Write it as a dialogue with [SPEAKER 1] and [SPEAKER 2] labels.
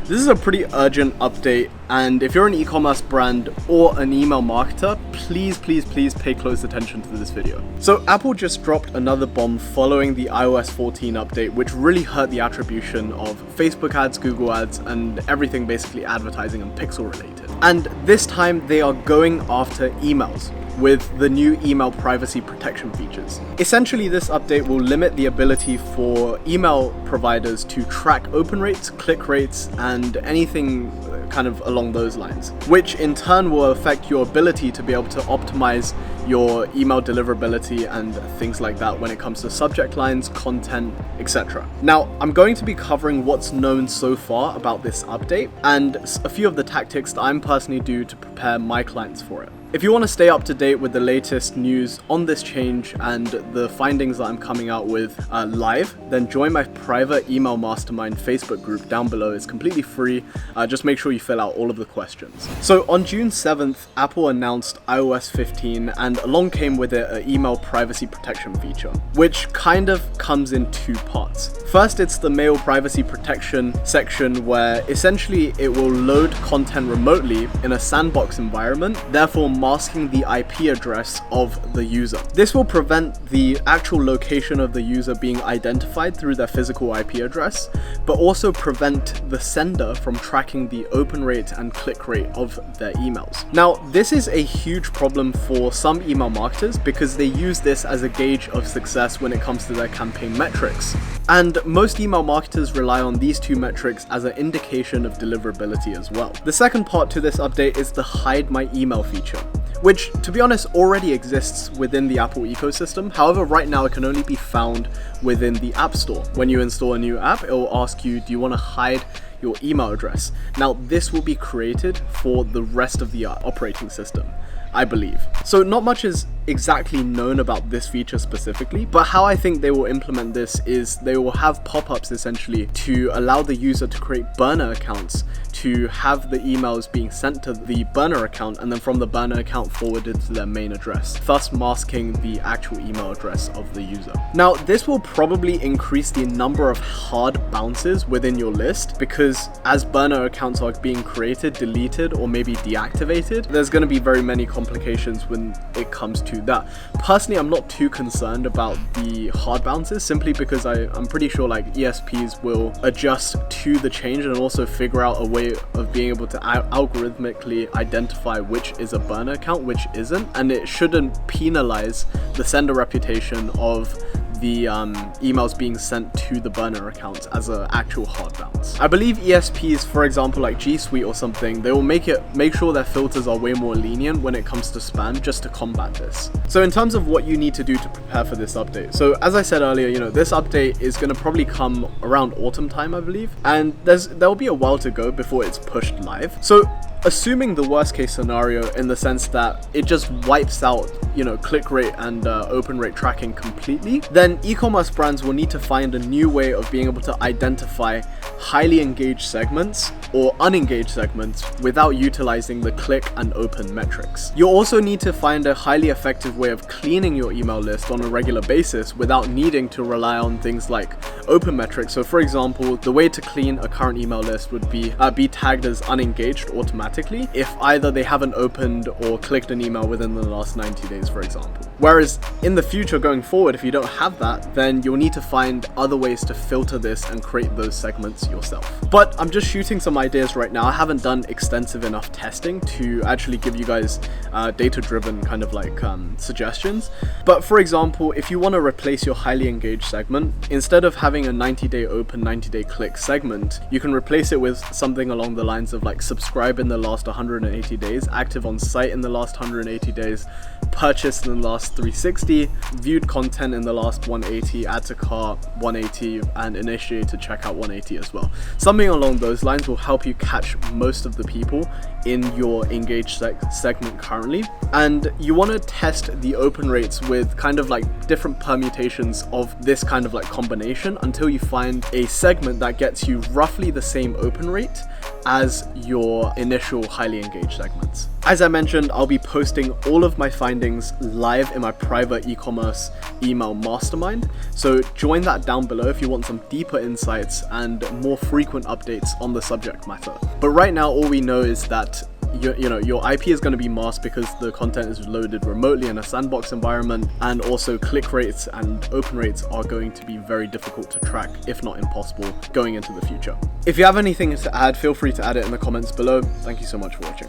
[SPEAKER 1] This is a pretty urgent update, and if you're an e-commerce brand or an email marketer, please pay close attention to this video. So Apple just dropped another bomb following the iOS 14 update, which really hurt the attribution of Facebook ads, Google ads, and everything basically advertising and pixel related. And this time they are going after emails with the new email privacy protection features. Essentially, this update will limit the ability for email providers to track open rates, click rates, and anything kind of along those lines, which in turn will affect your ability to be able to optimize your email deliverability and things like that when it comes to subject lines, content, etc. Now, I'm going to be covering what's known so far about this update and a few of the tactics that I'm personally do to prepare my clients for it. If you want to stay up to date with the latest news on this change and the findings that I'm coming out with live, then join my private email mastermind Facebook group down below. It's completely free. Just make sure you fill out all of the questions. So on June 7th, Apple announced iOS 15, and along came with it an email privacy protection feature, which kind of comes in two parts. First, it's the mail privacy protection section where essentially it will load content remotely in a sandbox environment, therefore masking the IP address of the user. This will prevent the actual location of the user being identified through their physical IP address, but also prevent the sender from tracking the open rate and click rate of their emails. Now, this is a huge problem for some email marketers because they use this as a gauge of success when it comes to their campaign metrics. And most email marketers rely on these two metrics as an indication of deliverability as well. The second part to this update is the hide my email feature, which, to be honest, already exists within the Apple ecosystem. However, right now it can only be found within the App Store. When you install a new app, it will ask you, do you want to hide your email address? Now, this will be created for the rest of the operating system, I believe. So not much is exactly known about this feature specifically, but how I think they will implement this is they will have pop-ups essentially to allow the user to create burner accounts to have the emails being sent to the burner account and then from the burner account forwarded to their main address, thus masking the actual email address of the user. Now, this will probably increase the number of hard bounces within your list because as burner accounts are being created, deleted, or maybe deactivated, there's going to be very many complications when it comes to that. Personally, I'm not too concerned about the hard bounces simply because I'm pretty sure like ESPs will adjust to the change and also figure out a way of being able to algorithmically identify which is a burner account, which isn't, and it shouldn't penalize the sender reputation of the emails being sent to the burner accounts as an actual hard bounce. I believe ESPs, for example, like G Suite or something, they will make sure their filters are way more lenient when it comes to spam just to combat this. So in terms of what you need to do to prepare for this update, so as I said earlier, this update is going to probably come around autumn time, I believe, and there'll be a while to go before it's pushed live. So assuming the worst case scenario in the sense that it just wipes out, click rate and open rate tracking completely, then e-commerce brands will need to find a new way of being able to identify highly engaged segments or unengaged segments without utilizing the click and open metrics. You'll also need to find a highly effective way of cleaning your email list on a regular basis without needing to rely on things like open metrics. So for example, the way to clean a current email list would be tagged as unengaged automatically if either they haven't opened or clicked an email within the last 90 days, for example. Whereas in the future going forward, if you don't have that, then you'll need to find other ways to filter this and create those segments yourself. But I'm just shooting some ideas right now. I haven't done extensive enough testing to actually give you guys data-driven kind of like suggestions. But for example, if you want to replace your highly engaged segment, instead of having a 90-day open, 90-day click segment, you can replace it with something along the lines of like subscribe in the last 180 days, active on site in the last 180 days, purchased in the last 360, viewed content in the last 180, add to cart 180, and initiated checkout 180 as well. Something along those lines will help you catch most of the people in your engaged segment currently. And you want to test the open rates with kind of like different permutations of this kind of like combination until you find a segment that gets you roughly the same open rate as your initial highly engaged segments. As I mentioned, I'll be posting all of my findings live in my private e-commerce email mastermind. So join that down below if you want some deeper insights and more frequent updates on the subject matter. But right now, all we know is that your IP is going to be masked because the content is loaded remotely in a sandbox environment, and also click rates and open rates are going to be very difficult to track, if not impossible, going into the future. If you have anything to add, feel free to add it in the comments below. Thank you so much for watching.